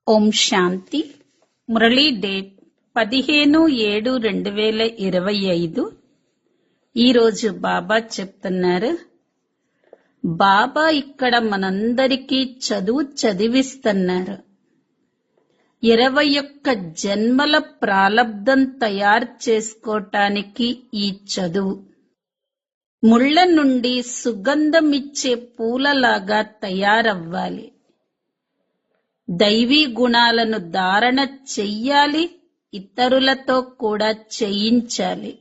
ఓం శాంతి. Murali date 15/7/2025. ఈరోజు బాబా చెప్తున్నారు, బాబా ఇక్కడ మనందరికీ చదువు చదివిస్తున్నారు. 21 జన్మల ప్రాలబ్ధం తయారు చేసుకోటానికి ఈ చదువు. ముళ్ళ నుండి సుగంధమిచ్చే పూలలాగా తయారవ్వాలి. దైవీ గుణాలను ధారణ చెయ్యాలి, ఇతరులతో కూడా చేయించాలి.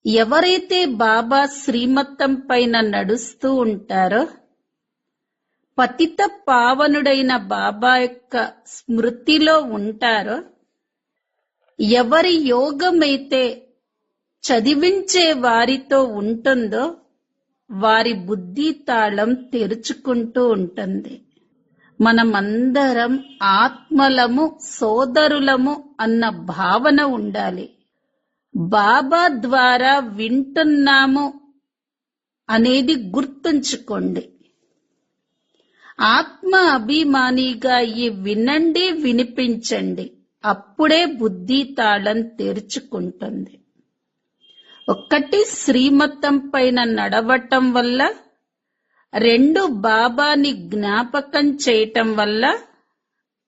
ఎవరైతే బాబా శ్రీమతం పైన నడుస్తూ ఉంటారో, పతిత పావనుడైన బాబా యొక్క స్మృతిలో ఉంటారో, ఎవరి యోగమైతే చదివించే వారితో ఉంటుందో వారి బుద్ధి తాళం తెరుచుకుంటూ ఉంటుంది. మనమందరం ఆత్మలము, సోదరులము అన్న భావన ఉండాలి. బాబా ద్వారా వింటున్నాము అనేది గుర్తుంచుకోండి. ఆత్మ అభిమానిగా ఈ వినండి, వినిపించండి. అప్పుడే బుద్ధి తాళం తెరుచుకుంటుంది. ఒకటి శ్రీమతం పైన నడవటం వల్ల, 2 బాబాని జ్ఞాపకం చేయటం వల్ల,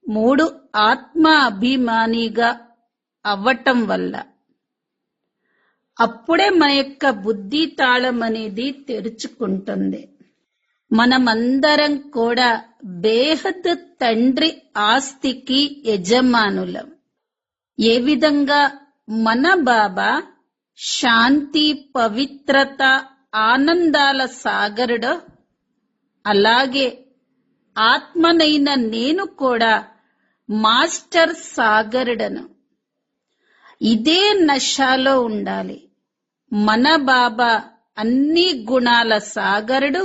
3 ఆత్మ అభిమానిగా అవ్వటం వల్ల. అప్పుడే మన యొక్క బుద్ధి తాళం అనేది తెరుచుకుంటుంది. మనమందరం కూడా బేహద్ తండ్రి ఆస్తికి యజమానులం. ఏ విధంగా మన బాబా శాంతి, పవిత్రత, ఆనందాల సాగరుడో, అలాగే ఆత్మనైన నేను కూడా మాస్టర్ సాగరుడను. ఇదే నశాలో ఉండాలి. మన బాబా అన్ని గుణాల సాగరుడు,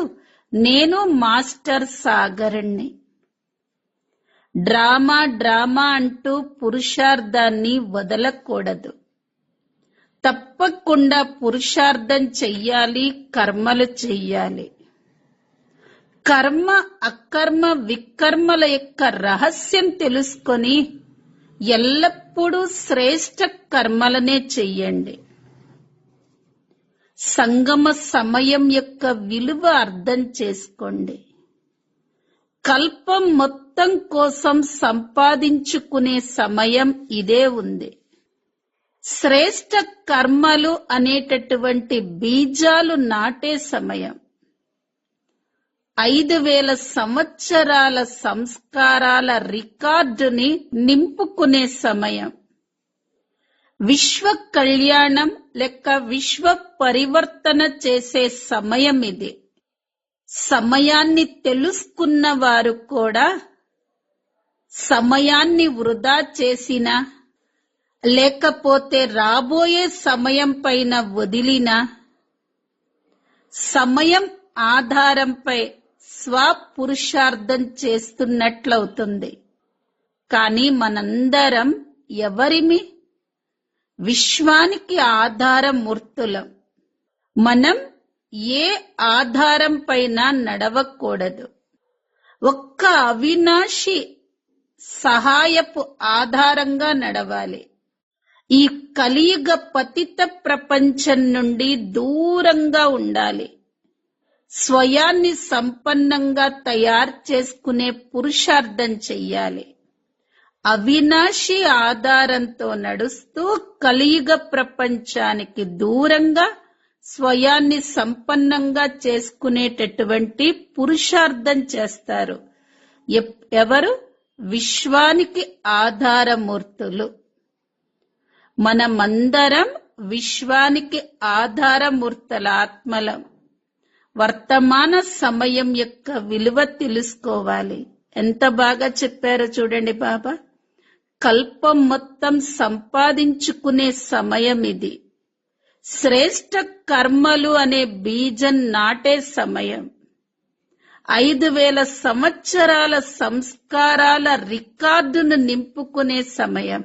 నేను మాస్టర్ సాగరుణ్ణి. డ్రామా డ్రామా అంటూ పురుషార్థాన్ని వదలకూడదు. తప్పకుండా పురుషార్థం చెయ్యాలి, కర్మలు చెయ్యాలి. కర్మ, అకర్మ, వికర్మల యొక్క రహస్యం తెలుసుకొని ఎల్లప్పుడూ శ్రేష్ఠ కర్మలనే చెయ్యండి. సంగమ సమయం యొక్క విలువ అర్థం చేసుకోండి. కల్పం మొత్తం కోసం సంపాదించుకునే సమయం ఇదే ఉంది. శ్రేష్ఠ కర్మలు అనేటటువంటి బీజాలు నాటే సమయం. 5000 సంవత్సరాల సంస్కారాల రికార్డుని నింపుకునే సమయం. విశ్వ కళ్యాణం లేక విశ్వ పరివర్తన చేసే సమయం ఇది. సమయాన్ని తెలుసుకున్న వారు కూడా సమయాన్ని వృధా చేసినా, లేకపోతే రాబోయే సమయం పైన వదిలిన, సమయం ఆధారంపై స్వపురుషార్థం చేస్తున్నట్లవుతుంది. కానీ మనందరం ఎవరిమి? విశ్వానికి ఆధారమూర్తులం. మనం ఏ ఆధారం పైన నడవకూడదు. ఒక్క అవినాశి సహాయపు ఆధారంగా నడవాలి. ఈ కలియుగ పతిత ప్రపంచం నుండి దూరంగా ఉండాలి. స్వయాన్ని సంపన్నంగా తయారు చేసుకునే పురుషార్థం చెయ్యాలి. అవినాశి ఆధారంతో నడుస్తూ కలియుగ ప్రపంచానికి దూరంగా స్వయాన్ని సంపన్నంగా చేసుకునేటటువంటి పురుషార్థం చేస్తారు. ఎవరు? విశ్వానికి ఆధారమూర్తులు. మనమందరం విశ్వానికి ఆధారమూర్తుల ఆత్మలం. వర్తమాన సమయం యొక్క విలువ తెలుసుకోవాలి. ఎంత బాగా చెప్పారో చూడండి బాబా. కల్పం మొత్తం సంపాదించుకునే సమయం ఇది. శ్రేష్ఠ కర్మలు అనే బీజం నాటే సమయం. 5000 సంవత్సరాల సంస్కారాల రికార్డును నింపుకునే సమయం.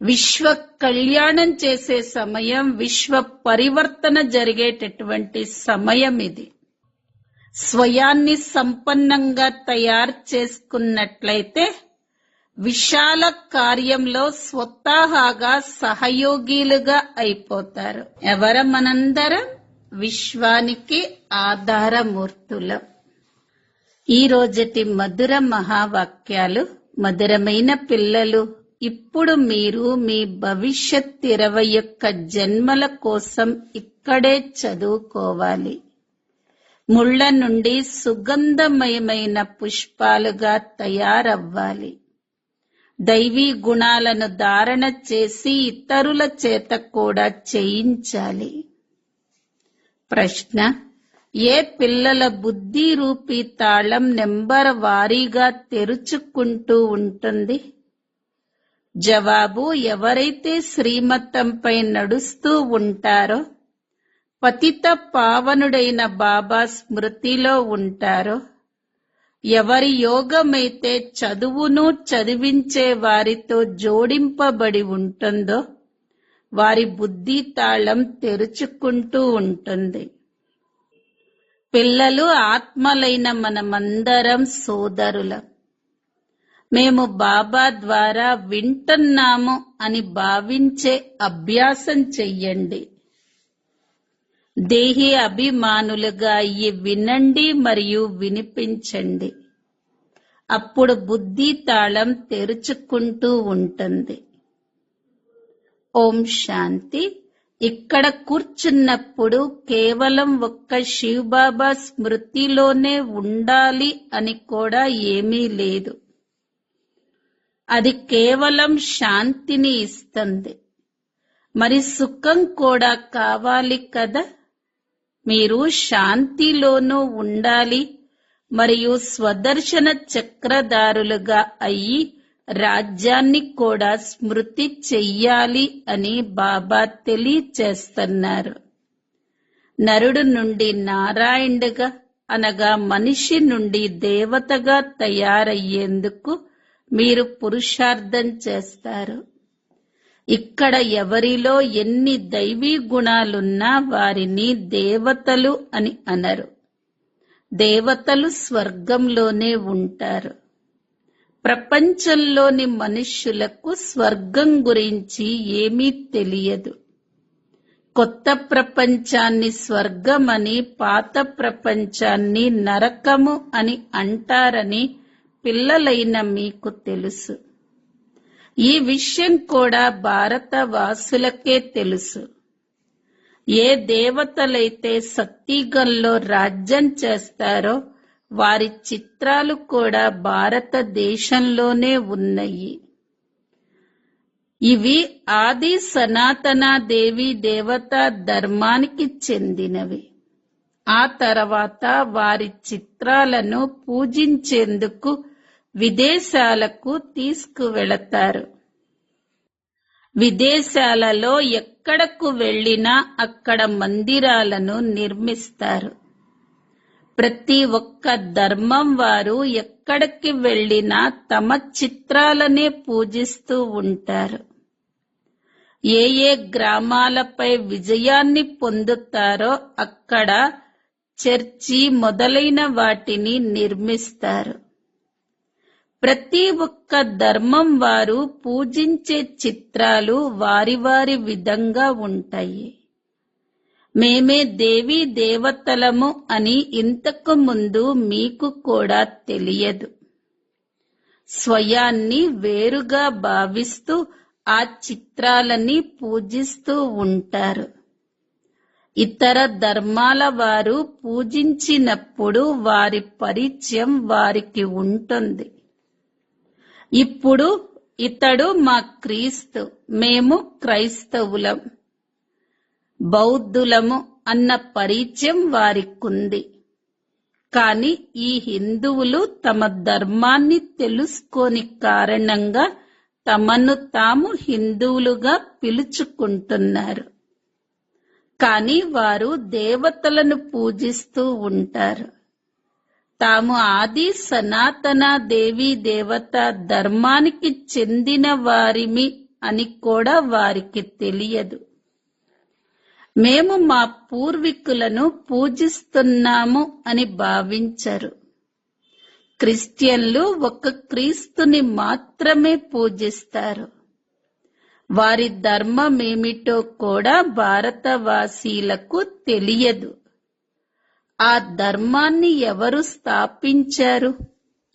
విశ్వ కళ్యాణం చేసే సమయం, విశ్వ పరివర్తన జరిగేటటువంటి సమయం ఇది. స్వయాన్ని సంపన్నంగా తయారు చేసుకున్నట్లయితే విశాల కార్యంలో స్వతహాగా సహయోగిలుగా అయిపోతారు. మనందరం విశ్వానికి ఆధారమూర్తులం. ఈ రోజటి మధుర మహావాక్యాలు. మధురమైన పిల్లలు, ఇప్పుడు మీరు మీ భవిష్యత్ 21 జన్మల కోసం ఇక్కడే చదువుకోవాలి. ముళ్ళ నుండి సుగంధమయమైన పుష్పాలుగా తయారవ్వాలి. దైవీ గుణాలను ధారణ చేసి ఇతరుల చేత కూడా చేయించాలి. ప్రశ్న: ఏ పిల్లల బుద్ధి రూపీ తాళం నెంబర్ వారీగా తెరుచుకుంటూ ఉంటుంది? జవాబు: ఎవరైతే శ్రీమతంపై నడుస్తూ ఉంటారో, పతిత పావనుడైన బాబా స్మృతిలో ఉంటారో, ఎవరి యోగమైతే చదువును చదివించే వారితో జోడింపబడి ఉంటుందో, వారి బుద్ధి తాళం తెరుచుకుంటూ ఉంటుంది. పిల్లలు, ఆత్మలైన మనమందరం సోదరులం. మేము బాబా ద్వారా వింటున్నాము అని భావించే అభ్యాసం చెయ్యండి. దేహి అభిమానులుగా అయ్యి వినండి మరియు వినిపించండి. అప్పుడు బుద్ధి తాళం తెరుచుకుంటూ ఉంటుంది. ఓం శాంతి. ఇక్కడ కూర్చున్నప్పుడు కేవలం ఒక్క శివబాబా స్మృతిలోనే ఉండాలి అని కూడా ఏమీ లేదు. అది కేవలం శాంతిని ఇస్తుంది. మరి సుఖం కూడా కావాలి కదా. మీరు శాంతిలోనూ ఉండాలి మరియు స్వదర్శన చక్రధారులుగా అయ్యి రాజ్యాన్ని కూడా స్మృతి చెయ్యాలి అని బాబా తెలియచేస్తున్నారు. నరుడు నుండి నారాయణుడుగా అనగా మనిషి నుండి దేవతగా తయారయ్యేందుకు మీరు పురుషార్థం చేస్తారు. ఇక్కడ ఎవరిలో ఎన్ని దైవీ గుణాలున్నా వారిని దేవతలు అని అనరు. దేవతలు స్వర్గంలోనే ఉంటారు. ప్రపంచంలోని మనుష్యులకు స్వర్గం గురించి ఏమీ తెలియదు. కొత్త ప్రపంచాన్ని స్వర్గమని, పాత ప్రపంచాన్ని నరకము అని అంటారని పిల్లలైన మీకు తెలుసు. ఈ విషయం కూడా భారతవాసులకే తెలుసు. ఏ దేవతలైతే సత్యుగంలో రాజ్యం చేస్తారో వారి చిత్రాలు కూడా భారతదేశంలోనే ఉన్నాయి. ఇవి ఆది సనాతన దేవీ దేవతా ధర్మానికి చెందినవి. ఆ తర్వాత వారి చిత్రాలను పూజించేందుకు విదేశాలకు తీసుకువెళతారు. విదేశాలలో ఎక్కడకు వెళ్ళినా అక్కడ మందిరాలను నిర్మిస్తారు. ప్రతి ఒక్క ధర్మం వారు ఎక్కడికి వెళ్ళినా తమ చిత్రాలనే పూజిస్తూ ఉంటారు. ఏ ఏ గ్రామాలపై విజయాన్ని పొందుతారో అక్కడ చర్చి మొదలైన వాటిని నిర్మిస్తారు. ప్రతి ఒక్క ధర్మం వారు పూజించే చిత్రాలు వారి వారి విధంగా ఉంటాయి. మేమే దేవీ దేవతలము అని ఇంతకు ముందు మీకు కూడా తెలియదు. స్వయాన్ని వేరుగా భావిస్తూ ఆ చిత్రాలని పూజిస్తూ ఉంటారు. ఇతర ధర్మాల వారు పూజించినప్పుడు వారి పరిచయం వారికి ఉంటుంది. ఇప్పుడు ఇతడు మా క్రీస్తు, మేము క్రైస్తవులం, బౌద్ధులము అన్న పరిచయం వారికుంది. కాని ఈ హిందువులు తమ ధర్మాన్ని తెలుసుకోని కారణంగా తమను తాము హిందువులుగా పిలుచుకుంటున్నారు. కాని వారు దేవతలను పూజిస్తూ ఉంటారు. తాము ఆది సనాతన దేవీ దేవత ధర్మానికి చెందిన వారిమి అని కూడా వారికి తెలియదు. మేము మా పూర్వీకులను పూజిస్తున్నాము అని భావించరు. క్రిస్టియన్లు ఒక్క క్రీస్తుని మాత్రమే పూజిస్తారు. వారి ధర్మమేమిటో కూడా భారతవాసీలకు తెలియదు. ఆ ధర్మాన్ని ఎవరు స్థాపించారు,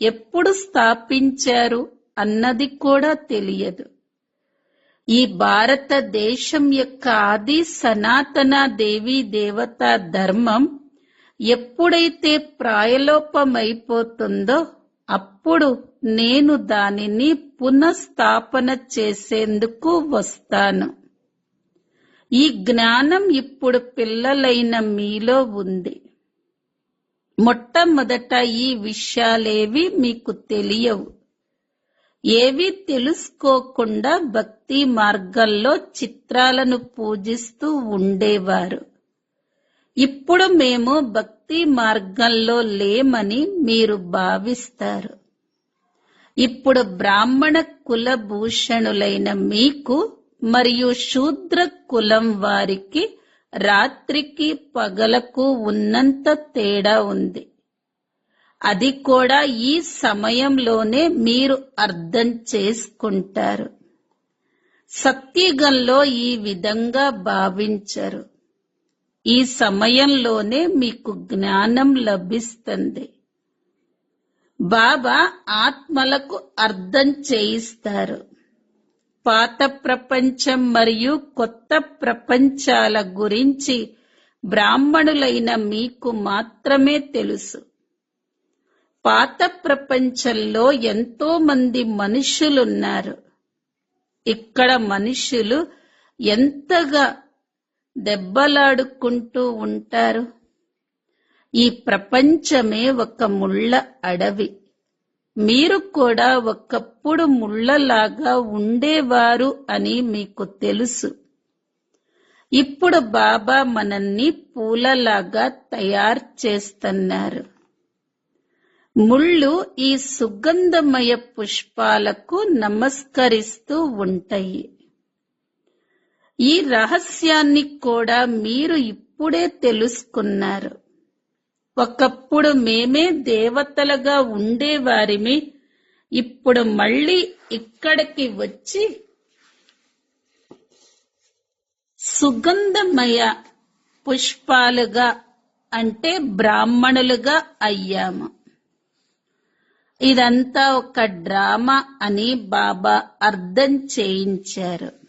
ఎప్పుడు స్థాపించారు అన్నది కూడా తెలియదు. ఈ భారతదేశం యొక్క ఆది సనాతన దేవీ దేవతా ధర్మం ఎప్పుడైతే ప్రాయలోపమైపోతుందో అప్పుడు నేను దానిని పునఃస్థాపన చేసేందుకు వస్తాను. ఈ జ్ఞానం ఇప్పుడు పిల్లలైన మీలో ఉంది. మొట్టమొదట ఈ విషయాలేవి మీకు తెలియవు. ఏవి తెలుసుకోకుండా భక్తి మార్గంలో చిత్రాలను పూజిస్తూ ఉండేవారు. ఇప్పుడు మేము భక్తి మార్గంలో లేమని మీరు భావిస్తారు. ఇప్పుడు బ్రాహ్మణ కులభూషణులైన మీకు మరియు శూద్ర కులం వారికి రాత్రికి పగలకు ఉన్నంత తేడా ఉంది. అది కూడా ఈ సమయంలోనే మీరు అర్థం చేసుకుంటారు. సత్యుగంలో ఈ విధంగా భావించరు. ఈ సమయంలోనే మీకు జ్ఞానం లభిస్తుంది. బాబా ఆత్మలకు అర్థం చేయిస్తారు. పాత ప్రపంచం మరియు కొత్త ప్రపంచాల గురించి బ్రాహ్మణులైన మీకు మాత్రమే తెలుసు. పాత ప్రపంచంలో ఎంతో మంది మనుషులున్నారు. ఇక్కడ మనుషులు ఎంతగా దెబ్బలాడుకుంటూ ఉంటారు. ఈ ప్రపంచమే ఒక ముళ్ళ అడవి. మీరు కూడా ఒకప్పుడు ముళ్ళలాగా ఉండేవారు అని మీకు తెలుసు. ఇప్పుడు బాబా మనల్ని పూలలాగా తయారు చేస్తున్నారు. ముళ్ళు ఈ సుగంధమయ పుష్పాలకు నమస్కరిస్తూ ఉంటాయి. ఈ రహస్యాన్ని కూడా మీరు ఇప్పుడే తెలుసుకున్నారు. ఒకప్పుడు మేమే దేవతలుగా ఉండేవారిమి. ఇప్పుడు మళ్ళీ ఇక్కడికి వచ్చి సుగంధమయ పుష్పాలుగా అంటే బ్రాహ్మణులుగా అయ్యాము. ఇదంతా ఒక డ్రామా అని బాబా అర్థం చేయించారు.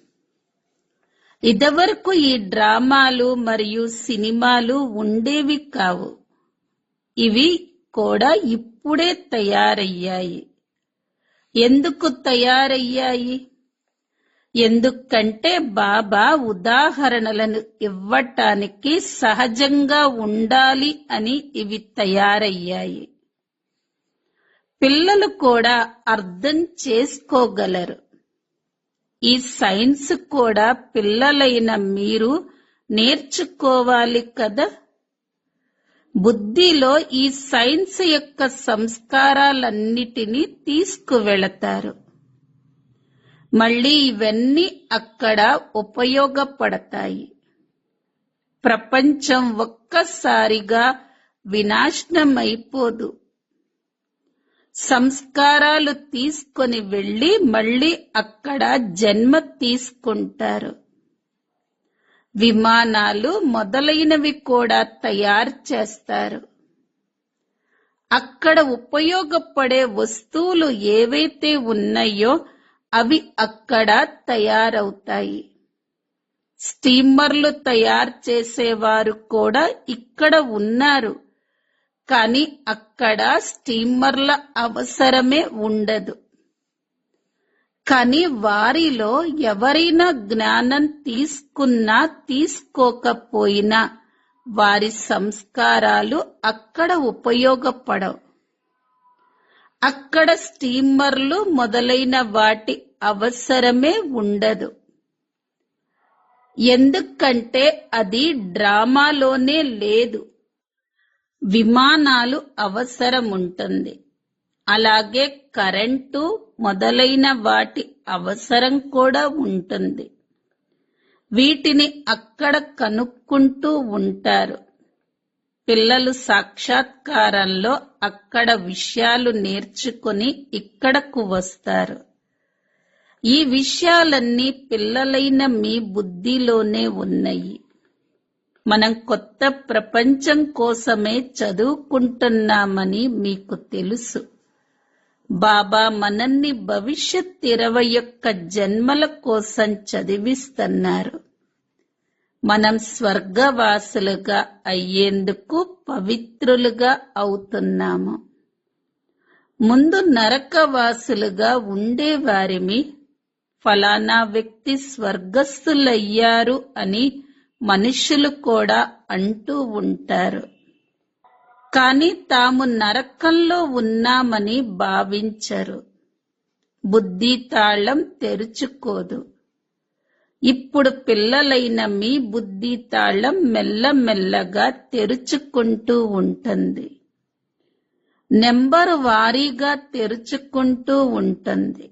ఇదివరకు ఈ డ్రామాలు మరియు సినిమాలు ఉండేవి కావు. ఇవి కూడా ఇప్పుడే తయారయ్యాయి. ఎందుకు తయారయ్యాయి? ఎందుకంటే బాబా ఉదాహరణలను ఇవ్వటానికి సహజంగా ఉండాలి అని ఇవి తయారయ్యాయి. పిల్లలు కూడా అర్థం చేసుకోగలరు. ఈ సైన్స్ కూడా పిల్లలైన మీరు నేర్చుకోవాలి కదా. బుద్ధిలో ఈ సైన్స్ యొక్క సంస్కారాలన్నిటినీ తీసుకువెళతారు. మళ్ళీ ఇవన్నీ అక్కడ ఉపయోగపడతాయి. ప్రపంచం ఒక్కసారిగా వినాశనమైపోదు. సంస్కారాలు తీసుకొని వెళ్ళి మళ్ళీ అక్కడ జన్మ తీసుకుంటారు. విమానాలు మొదలైనవి కూడా తయారు చేస్తారు. అక్కడ ఉపయోగపడే వస్తువులు ఏవైతే ఉన్నాయో అవి అక్కడ తయారవుతాయి. స్టీమర్లు తయారు చేసేవారు కూడా ఇక్కడ ఉన్నారు. కానీ అక్కడ స్టీమర్ల అవసరమే ఉండదు. కానీ వారిలో ఎవరైనా జ్ఞానం తీసుకున్నా తీసుకోకపోయినా వారి సంస్కారాలు అక్కడ ఉపయోగపడవు. అక్కడ స్టీమర్లు మొదలైన వాటి అవసరమే ఉండదు. ఎందుకంటే అది డ్రామాలోనే లేదు. విమానాలు అవసరం ఉంటుంది. అలాగే కరెంటు మొదలైన వాటి అవసరం కూడా ఉంటుంది. వీటిని అక్కడ కనుక్కుంటూ ఉంటారు. పిల్లలు సాక్షాత్కారంలో అక్కడ విషయాలు నేర్చుకుని ఇక్కడకు వస్తారు. ఈ విషయాలన్నీ పిల్లలైన మీ బుద్ధిలోనే ఉన్నాయి. మనం కొత్త ప్రపంచం కోసమే చదువుకుంటున్నామని మీకు తెలుసు. బాబా మనల్ని భవిష్యత్ 21 జన్మల కోసం చదివిస్తున్నారు. మనం స్వర్గవాసులుగా అయ్యేందుకు పవిత్రులుగా అవుతున్నాము. ముందు నరకవాసులుగా ఉండేవారిమి. ఫలానా వ్యక్తి స్వర్గస్థులయ్యారు అని మనుషులు కూడా అంటూ ఉంటారు. కానీ తాము నరకంలో ఉన్నామని భావించరు. బుద్ధి తాళం తెరుచుకోదు. ఇప్పుడు పిల్లలైన మీ బుద్ధి తాళం మెల్లమెల్లగా తెరుచుకుంటూ ఉంటుంది. నెంబరు వారీగా తెరుచుకుంటూ ఉంటుంది.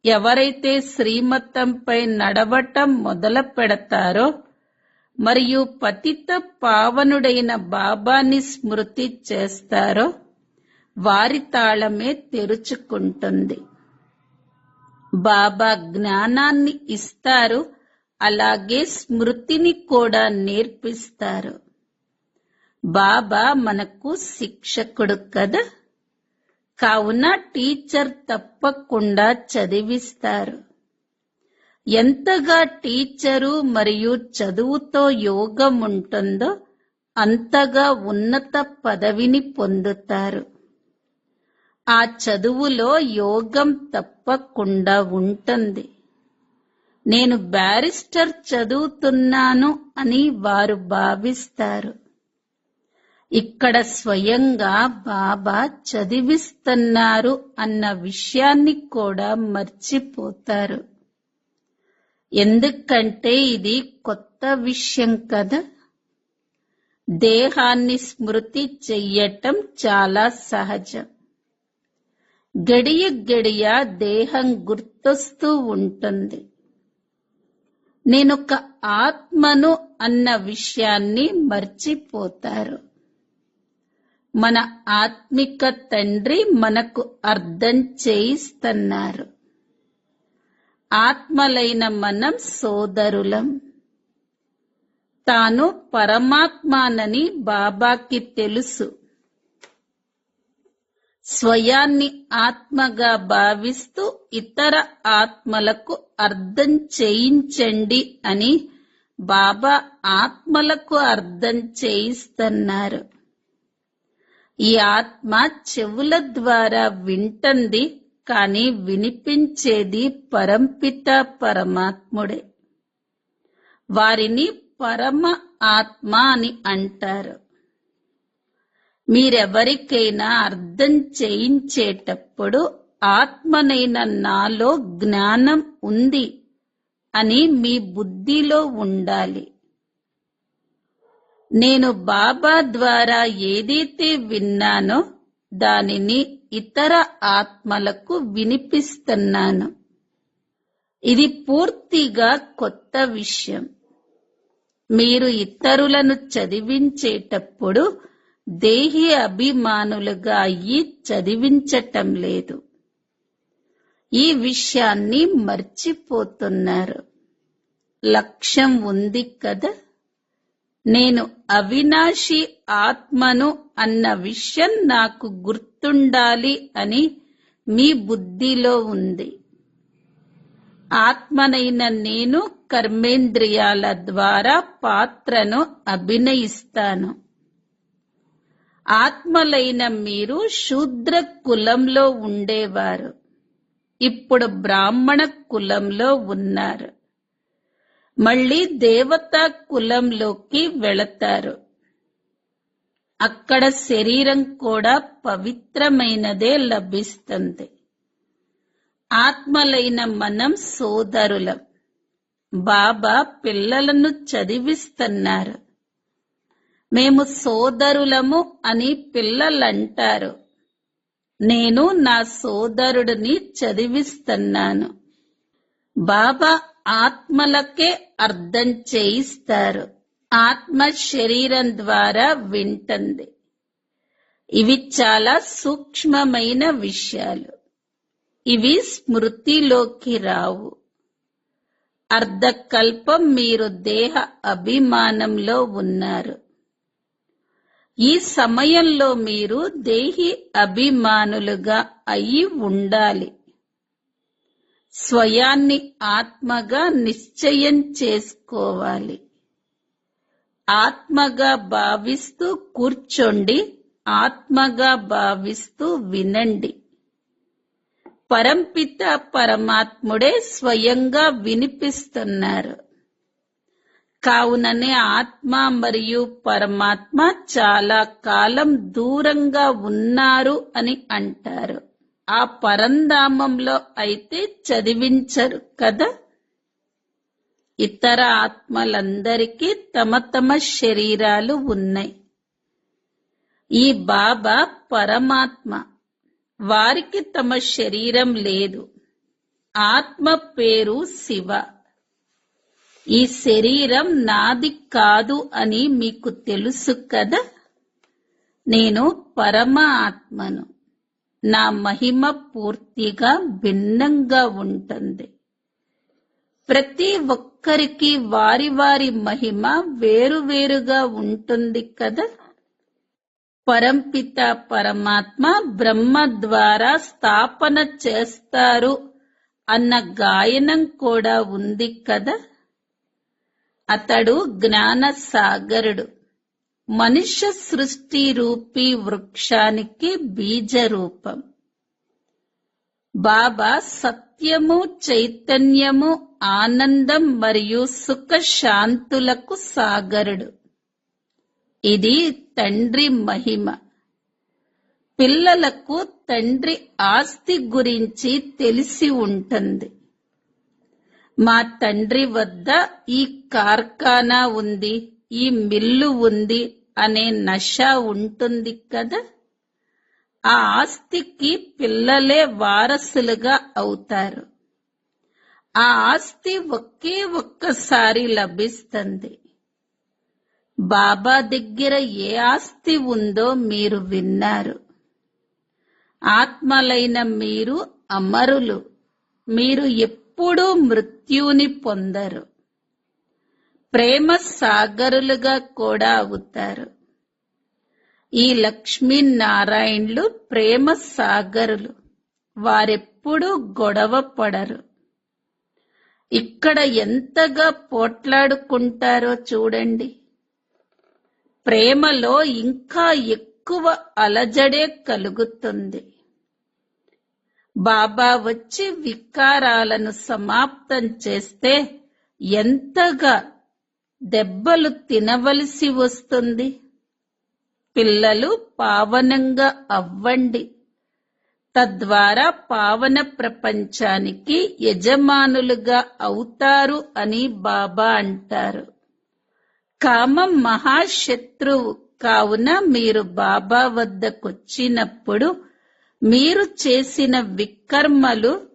ఎవరైతే శ్రీమతంపై నడవటం మొదలు పెడతారో మరియు పతిత పావనుడైన బాబాని స్మృతి చేస్తారో వారి తాళమే తెరుచుకుంటుంది. బాబా జ్ఞానాన్ని ఇస్తారు, అలాగే స్మృతిని కూడా నేర్పిస్తారు. బాబా మనకు శిక్షకుడు కదా, కావున టీచర్ తప్పకుండా చదివిస్తారు. ఎంతగా టీచరు మరియు చదువుతో యోగం ఉంటుందో అంతగా ఉన్నత పదవిని పొందుతారు. ఆ చదువులో యోగం తప్పకుండా ఉంటుంది. నేను బ్యారిస్టర్ చదువుతున్నాను అని వారు భావిస్తారు. ఇక్కడ స్వయంగా బాబా చదివిస్తున్నారు అన్న విషయాన్ని కూడా మర్చిపోతారు. ఎందుకంటే ఇది కొత్త విషయం కదా. దేహాన్ని స్మృతి చెయ్యటం చాలా సహజం. గడియ గడియ దేహం గుర్తొస్తూ ఉంటుంది. నేనొక ఆత్మను అన్న విషయాన్ని మర్చిపోతారు. మన ఆత్మిక తండ్రి మనకు అర్థం చేయిస్తున్నారు. ఆత్మలైన మనం సోదరులం. తాను పరమాత్మనని బాబాకి తెలుసు. స్వయాన్ని ఆత్మగా భావిస్తూ ఇతర ఆత్మలకు అర్థం చేయించండి అని బాబా ఆత్మలకు అర్థం చేయిస్తున్నారు. ఈ ఆత్మ చెవుల ద్వారా వింటుంది, కానీ వినిపించేది పరంపిత పరమాత్ముడే. వారిని పరమ ఆత్మ అని అంటారు. మీరెవరికైనా అర్థం చేయించేటప్పుడు ఆత్మనైన నాలో జ్ఞానం ఉంది అని మీ బుద్ధిలో ఉండాలి. నేను బాబా ద్వారా ఏదైతే విన్నానో దానిని ఇతర ఆత్మలకు వినిపిస్తున్నాను. ఇది పూర్తిగా కొత్త విషయం. మీరు ఇతరులను చదివించేటప్పుడు దేహి అభిమానులుగా అయ్యి చదివించటం లేదు. ఈ విషయాన్ని మర్చిపోతున్నారు. లక్ష్యం ఉంది కదా. నేను అవినాశి ఆత్మను అన్న విషయం నాకు గుర్తుండాలి అని మీ బుద్ధిలో ఉంది. ఆత్మనైన నేను కర్మేంద్రియాల ద్వారా పాత్రను అభినయిస్తాను. ఆత్మలైన మీరు శూద్ర కులంలో ఉండేవారు. ఇప్పుడు బ్రాహ్మణ కులంలో ఉన్నారు. మళ్ళీ దేవతా కులంలోకి వెళతారు. అక్కడ శరీరం కూడా పవిత్రమైనదే లభిస్తుంది. ఆత్మలైన మనం సోదరులం. బాబా పిల్లలను చదివిస్తున్నారు. మేము సోదరులము అని పిల్లలంటారు. నేను నా సోదరుడిని చదివిస్తున్నాను. బాబా ఆత్మలకే అర్థం చేయిస్తారు. ఆత్మ శరీరం ద్వారా వింటుంది. ఇవి చాలా సూక్ష్మమైన విషయాలు. ఇవి స్మృతిలోకి రావు. అర్ధకల్పం మీరు దేహ అభిమానంలో ఉన్నారు. ఈ సమయంలో మీరు దేహి అభిమానులుగా అయి ఉండాలి. స్వయాన్ని ఆత్మగా నిశ్చయం చేసుకోవాలి. ఆత్మగా భావిస్తూ కూర్చోండి, ఆత్మగా భావిస్తూ వినండి. పరంపిత పరమాత్ముడే స్వయంగా వినిపిస్తున్నారు. కావుననే ఆత్మ మరియు పరమాత్మ చాలా కాలం దూరంగా ఉన్నారు అని అంటారు. ఆ పరంధామంలో అయితే చదివించరు కదా. ఇతర ఆత్మలందరికీ తమ తమ శరీరాలు ఉన్నాయి. ఈ బాబా పరమాత్మ, వారికి తమ శరీరం లేదు. ఆత్మ పేరు శివ. ఈ శరీరం నాది కాదు అని మీకు తెలుసు కదా. నేను పరమ ఆత్మను. నా మహిమ పూర్తిగా భిన్నంగా ఉంటుంది. ప్రతి ఒక్కరికి వారి వారి మహిమ వేరువేరుగా ఉంటుంది కదా. పరంపిత పరమాత్మ బ్రహ్మ ద్వారా స్థాపన చేస్తారు అన్న గాయనం కూడా ఉంది కదా. అతడు జ్ఞాన సాగరుడు. మనుష్య సృష్టి రూపీ వృక్షానికి బీజ రూపం. బాబా సత్యము, చైతన్యము, ఆనందం మరియు సుఖ శాంతులకు సాగరుడు. ఇది తండ్రి మహిమ. పిల్లలకు తండ్రి ఆస్తి గురించి తెలిసి ఉంటుంది. మా తండ్రి వద్ద ఈ కార్ఖానా ఉంది, ఈ మిల్లు ఉంది అనే నష ఉంటుంది కదా. ఆ ఆస్తికి పిల్లలే వారసులుగా అవుతారు. ఆ ఆస్తి ఒకే ఒక్కసారి లభిస్తుంది. బాబా దగ్గర ఏ ఆస్తి ఉందో మీరు విన్నారు. ఆత్మలైన మీరు అమరులు. మీరు ఎప్పుడూ మృత్యుని పొందరు. ప్రేమ సాగరులుగా కూడా అవుతారు. ఈ లక్ష్మీనారాయణులు ప్రేమ సాగరులు. వారెప్పుడూ గొడవ పడరు. ఇక్కడ ఎంతగా పోట్లాడుకుంటారో చూడండి. ప్రేమలో ఇంకా ఎక్కువ అలజడే కలుగుతుంది. బాబా వచ్చి వికారాలను సమాప్తం చేస్తే ఎంతగా దెబ్బలు తినవలసి వస్తుంది. పిల్లలు పావనంగా అవ్వండి. తద్వారా పావన ప్రపంచానికి యజమానులుగా అవుతారు అని బాబా అంటారు. కామం మహాశత్రువు. కావున మీరు బాబా వద్దకొచ్చినప్పుడు మీరు చేసిన వికర్మలు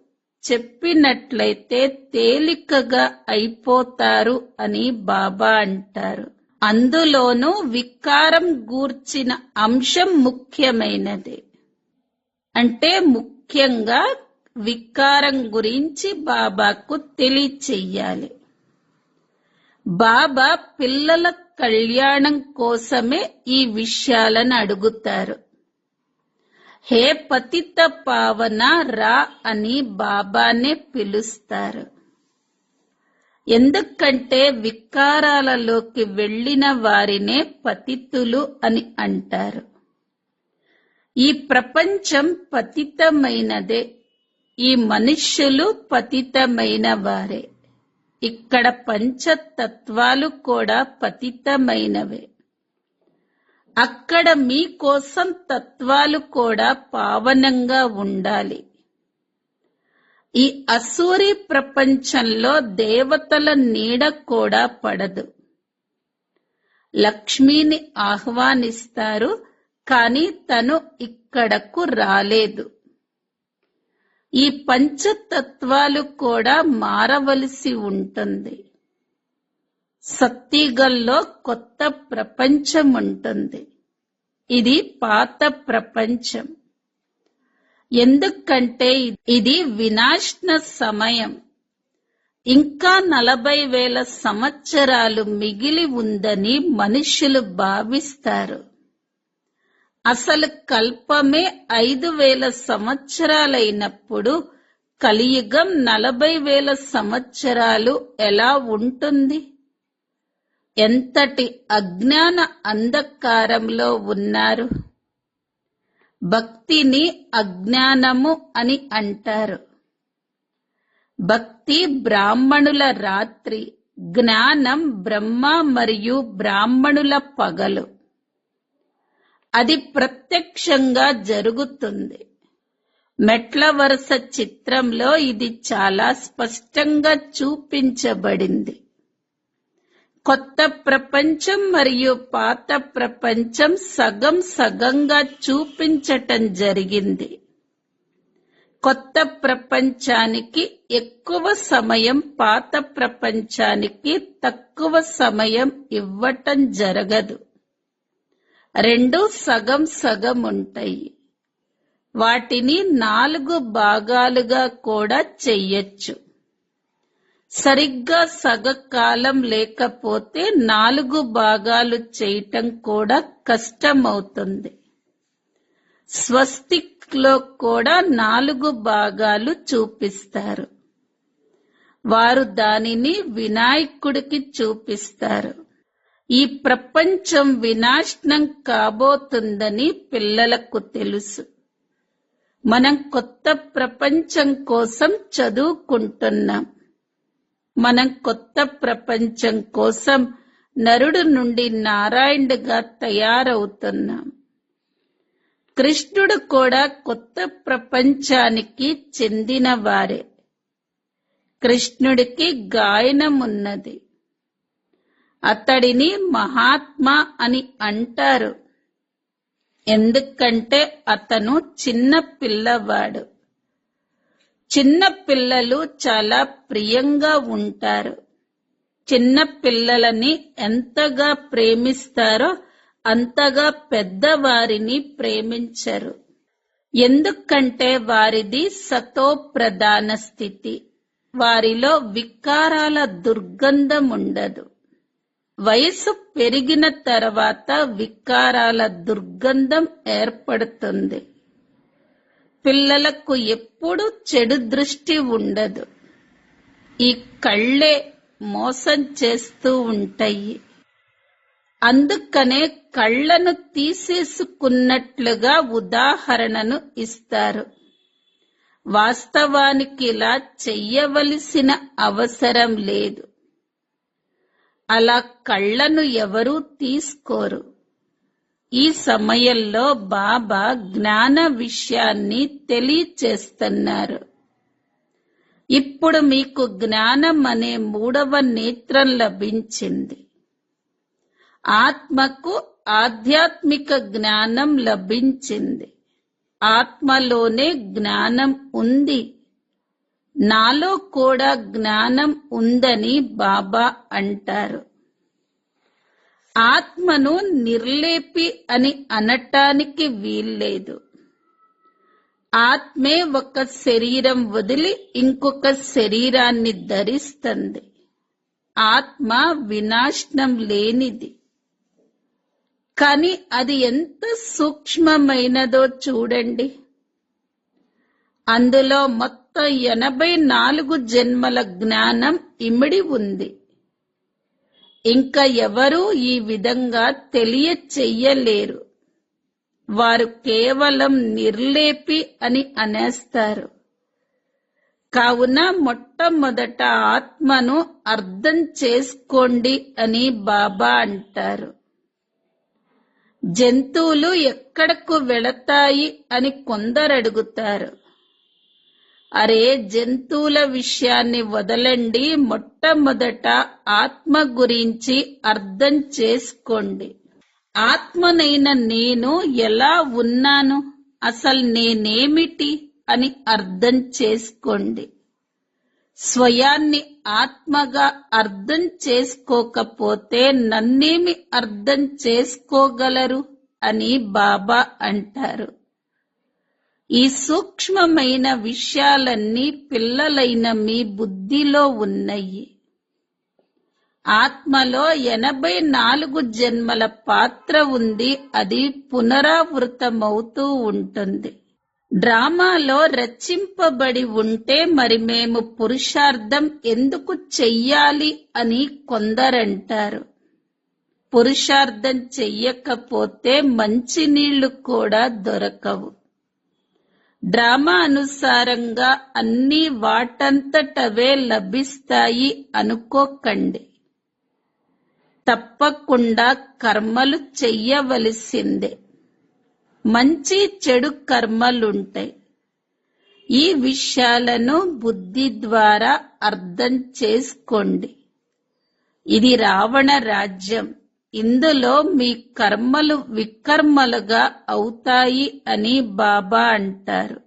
చెప్పినట్లయితే తేలికగా అయిపోతారు అని బాబా అంటారు. అందులోనూ వికారం గూర్చిన అంశం ముఖ్యమైనది. అంటే ముఖ్యంగా వికారం గురించి బాబాకు తెలియచెయ్యాలి. బాబా పిల్లల కళ్యాణం కోసమే ఈ విషయాలను అడుగుతారు. హే పతిత పావన రా అని బాబానే పిలుస్తారు. ఎందుకంటే వికారాలలోకి వెళ్ళిన వారినే పతితులు అని అంటారు. ఈ ప్రపంచం పతితమైనదే. ఈ మనుష్యులు పతితమైన వారే. ఇక్కడ పంచతత్వాలు కూడా పతితమైనవే. అక్కడ మీకోసం తత్వాలు కూడా పావనంగా ఉండాలి. ఈ అసూరి ప్రపంచంలో దేవతల నీడ కూడా పడదు. లక్ష్మిని ఆహ్వానిస్తారు, కాని తను ఇక్కడకు రాలేదు. ఈ పంచతత్వాలు కూడా మారవలసి ఉంటుంది. సత్యుగంలో కొత్త ప్రపంచం ఉంటుంది. ఇది పాత ప్రపంచం. ఎందుకంటే ఇది వినాశన సమయం. ఇంకా 40,000 సంవత్సరాలు మిగిలి ఉందని మనుషులు భావిస్తారు. అసలు కల్పమే 5,000 సంవత్సరాలైనప్పుడు కలియుగం 40,000 సంవత్సరాలు ఎలా ఉంటుంది? ఎంతటి అజ్ఞాన అంధకారంలో ఉన్నారు. భక్తిని అజ్ఞానము అని అంటారు. భక్తి బ్రాహ్మణుల రాత్రి, జ్ఞానం బ్రహ్మ మరియు బ్రాహ్మణుల పగలు. అది ప్రత్యక్షంగా జరుగుతుంది. మెట్ల వరుస చిత్రంలో ఇది చాలా స్పష్టంగా చూపించబడింది. కొత్త ప్రపంచం మరియు పాత ప్రపంచం సగం సగంగా చూపించటం జరిగింది. కొత్త ప్రపంచానికి ఎక్కువ సమయం, పాత ప్రపంచానికి తక్కువ సమయం ఇవ్వటం జరగదు. రెండు సగం సగం ఉంటాయి. వాటిని 4 భాగాలుగా కూడా చెయ్యొచ్చు. సరిగ్గా సగకాలం లేకపోతే 4 భాగాలు చేయటం కూడా కష్టమవుతుంది. స్వస్తిక్ లో కూడా 4 భాగాలు చూపిస్తారు. వారు దానిని వినాయకుడికి చూపిస్తారు. ఈ ప్రపంచం వినాశనం కాబోతుందని పిల్లలకు తెలుసు. మనం కొత్త ప్రపంచం కోసం చదువుకుంటున్నాం. మనం కొత్త ప్రపంచం కోసం నరుడు నుండి నారాయణుడిగా తయారవుతున్నాం. కృష్ణుడు కూడా కొత్త ప్రపంచానికి చెందినవారే. కృష్ణుడికి గాయనం ఉన్నది. అతడిని మహాత్మా అని అంటారు. ఎందుకంటే అతను చిన్న పిల్లవాడు. చిన్న పిల్లలు చాలా ప్రియంగా ఉంటారు. చిన్న పిల్లలని ఎంతగా ప్రేమిస్తారో అంతగా పెద్దవారిని ప్రేమించరు. ఎందుకంటే వారిది సతో ప్రధాన స్థితి. వారిలో వికారాల దుర్గంధం ఉండదు. వయసు పెరిగిన తర్వాత వికారాల దుర్గంధం ఏర్పడుతుంది. పిల్లలకు ఎప్పుడూ చెడు దృష్టి ఉండదు. ఈ కళ్ళే మోసం చేస్తూ ఉంటాయి. అందుకనే కళ్ళను తీసేసుకున్నట్లుగా ఉదాహరణను ఇస్తారు. వాస్తవానికి ఇలా చెయ్యవలసిన అవసరం లేదు. అలా కళ్ళను ఎవరూ తీసుకోరు. ఈ సమయంలో బాబా జ్ఞాన విషయాన్ని తెలియచేస్తున్నారు. ఇప్పుడు మీకు జ్ఞానం అనే 3వ నేత్రం లభించింది. ఆత్మకు ఆధ్యాత్మిక జ్ఞానం లభించింది. ఆత్మలోనే జ్ఞానం ఉంది. నాలో కూడా జ్ఞానం ఉందని బాబా అంటారు. ఆత్మను నిర్లేపి అని అనటానికి వీల్లేదు. ఆత్మే ఒక శరీరం వదిలి ఇంకొక శరీరాన్ని ధరిస్తుంది. ఆత్మ వినాశనం లేనిది. కానీ అది ఎంత సూక్ష్మమైనదో చూడండి. అందులో మొత్తం 84 జన్మల జ్ఞానం ఇమిడి ఉంది. ఇంకా ఎవరూ ఈ విధంగా తెలియచెయ్యలేరు. వారు కేవలం నిర్లేపి అని అనేస్తారు. కావున మొట్టమొదట ఆత్మను అర్థం చేసుకోండి అని బాబా అంటారు. జంతువులు ఎక్కడకు వెళతాయి అని కొందరు అడుగుతారు. అరే, జంతువుల విషయాన్ని వదలండి. మొట్టమొదట ఆత్మ గురించి అర్థం చేసుకోండి. ఆత్మనైన నేను ఎలా ఉన్నాను, అసలు నేనేమిటి అని అర్థం చేసుకోండి. స్వయాన్ని ఆత్మగా అర్థం చేసుకోకపోతే నన్నేమి అర్థం చేసుకోగలరు అని బాబా అంటారు. ఈ సూక్ష్మమైన విషయాలన్నీ పిల్లలైన మీ బుద్ధిలో ఉన్నాయి. ఆత్మలో 84 జన్మల పాత్ర ఉంది. అది పునరావృతమవుతూ ఉంటుంది. డ్రామాలో రచింపబడి ఉంటే మరి మేము పురుషార్థం ఎందుకు చెయ్యాలి అని కొందరంటారు. పురుషార్థం చెయ్యకపోతే మంచినీళ్లు కూడా దొరకవు. డ్రామా అనుసారంగా అన్నీ వాటంతటవే లభిస్తాయి అనుకోకండి. తప్పకుండా కర్మలు చెయ్యవలసిందే. మంచి చెడు కర్మలుంటాయి. ఈ విషయాలను బుద్ధి ద్వారా అర్థం చేసుకోండి. ఇది రావణ రాజ్యం. ఇందులో మీ కర్మలు వికర్మలుగా అవుతాయి అని బాబా అంటారు.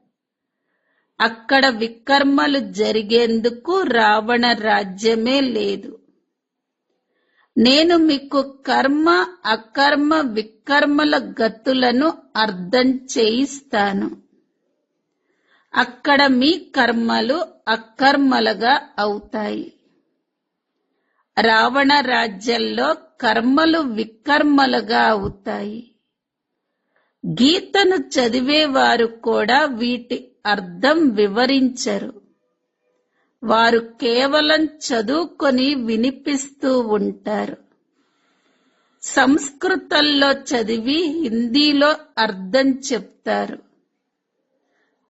అక్కడ వికర్మలు జరిగేందుకు రావణ రాజ్యమే లేదు. నేను మీకు కర్మ అకర్మ వికర్మల గతులను అర్థం చేయిస్తాను. అక్కడ మీ కర్మలు అకర్మలుగా అవుతాయి. రావణ రాజ్యంలో కర్మలు వికర్మలుగా అవుతాయి. గీతను చదివేవారు కూడా వీటి అర్థం వివరించరు. వారు కేవలం చదువుకొని వినిపిస్తూ ఉంటారు. సంస్కృతంలో చదివి హిందీలో అర్థం చెప్తారు.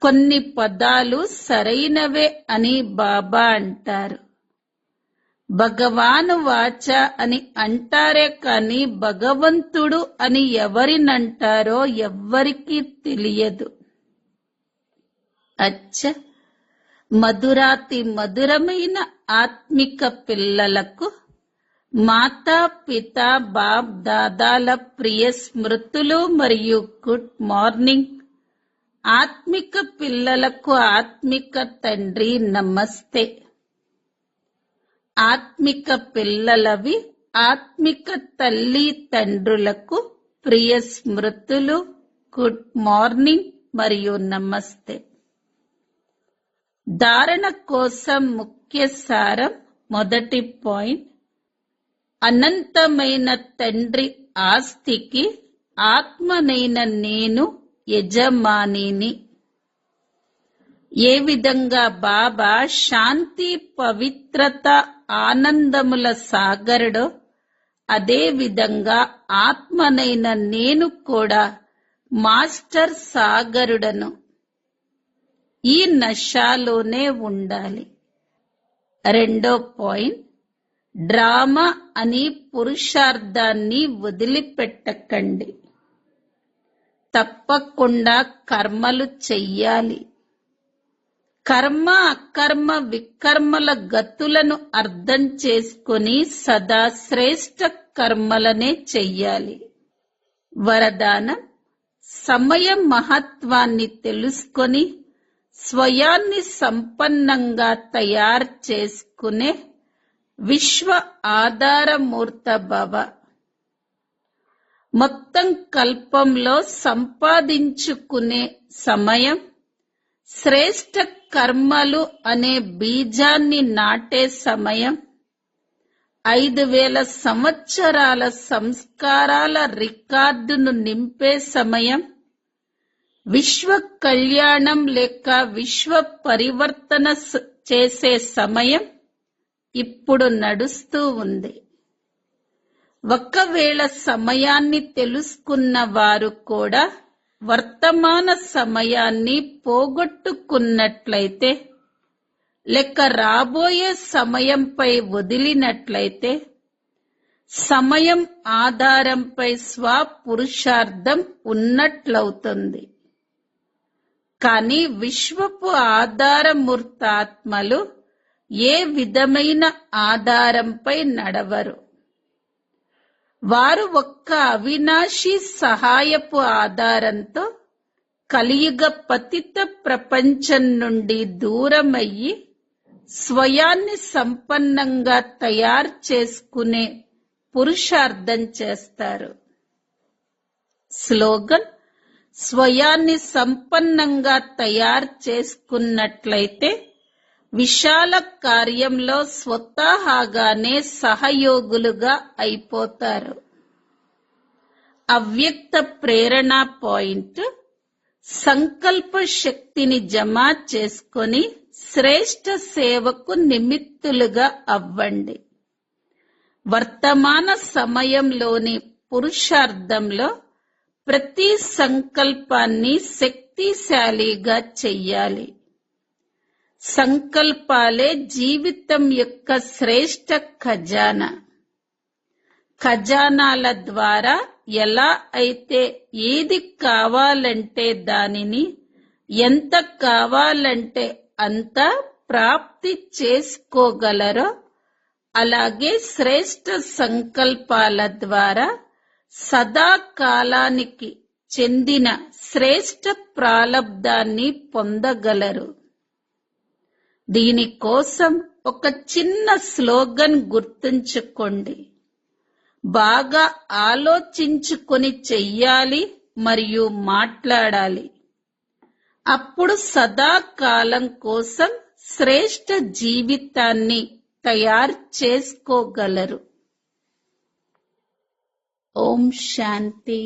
కొన్ని పదాలు సరైనవే అని బాబా అంటారు. భగవాను వాచ అని అంటారే కాని భగవంతుడు అని ఎవరినంటారో ఎవ్వరికీ తెలియదు. అచ్చ, మధురాతి మధురమైన ఆత్మిక పిల్లలకు మాతా పిత బాప్ దాదాల ప్రియ స్మృతులు మరియు గుడ్ మార్నింగ్. ఆత్మిక పిల్లలకు ఆత్మిక తండ్రి నమస్తే. ఆత్మిక పిల్లలవి ఆత్మిక తల్లి తండ్రులకు ప్రియ స్మృతులు, గుడ్ మార్నింగ్ మరియు నమస్తే. ధారణ కోసం ముఖ్య సారం. మొదటి పాయింట్, అనంతమైన తండ్రి ఆస్తికి ఆత్మనైన నేను యజమానిని. ఏ విధంగా బాబా శాంతి, పవిత్రత, ఆనందముల సాగరుడో అదే విధంగా ఆత్మనైన నేను కూడా మాస్టర్ సాగరుడను. ఈ నశాలోనే ఉండాలి. రెండో పాయింట్, డ్రామా అని పురుషార్థాన్ని వదిలిపెట్టకండి. తప్పకుండా కర్మలు చెయ్యాలి. కర్మ అకర్మ వికర్మల గతులను అర్థం చేసుకొని సదా శ్రేష్ఠ కర్మలనే చెయ్యాలి. వరదానం, సమయ మహత్వాన్ని తెలుసుకొని స్వయాన్ని సంపన్నంగా తయారు చేసుకునే విశ్వ ఆధారమూర్త భవ. మొత్తం కల్పంలో సంపాదించుకునే సమయం, శ్రేష్ఠ కర్మలు అనే బీజాన్ని నాటే సమయం, 5000 సంవత్సరాల సంస్కారాల రికార్డును నింపే సమయం, విశ్వ కళ్యాణం లేక విశ్వ పరివర్తన చేసే సమయం ఇప్పుడు నడుస్తూ ఉంది. ఒకవేళ సమయాన్ని తెలుసుకున్న వారు కూడా వర్తమాన సమయాన్ని పోగొట్టుకున్నట్లయితే లేక రాబోయే సమయంపై వదిలినట్లయితే సమయం ఆధారంపై స్వపురుషార్థం ఉన్నట్లవుతుంది. కానీ విశ్వపు ఆధారమూర్తాత్మలు ఏ విధమైన ఆధారంపై నడవరు. వారు ఒక్క అవినాశి సహాయపు ఆధారంతో కలియుగ పతిత ప్రపంచం నుండి దూరమయ్యి స్వయాన్ని సంపన్నంగా తయారు చేసుకునే పురుషార్థం చేస్తారు. స్లోగన్: స్వయాన్ని సంపన్నంగా తయారు చేసుకున్నట్లయితే విశాల కార్యంలో స్వతహాగానే సహయోగులుగా అయిపోతారు. అవ్యక్త ప్రేరణ పాయింట్: సంకల్ప శక్తిని జమ చేసుకొని శ్రేష్ఠ సేవకు నిమిత్తులుగా అవ్వండి. వర్తమాన సమయంలోని పురుషార్థంలో ప్రతి సంకల్పాన్ని శక్తిశాలిగా చెయ్యాలి. సంకల్పాలే జీవితం యొక్క శ్రేష్ఠ ఖజానా. ఖజానాల ద్వారా ఎలా అయితే ఏది కావాలంటే దానిని, ఎంత కావాలంటే అంత ప్రాప్తి చేసుకోగలరో, అలాగే శ్రేష్ఠ సంకల్పాల ద్వారా సదాకాలానికి చెందిన శ్రేష్ఠ ప్రాలబ్ధాన్ని పొందగలరు. దీనికోసం ఒక చిన్న స్లోగన్ గుర్తుంచుకోండి. బాగా ఆలోచించుకొని చెయ్యాలి మరియు మాట్లాడాలి. అప్పుడు సదాకాలం కోసం శ్రేష్ఠ జీవితాన్ని తయారు చేసుకోగలరు. ఓం శాంతి.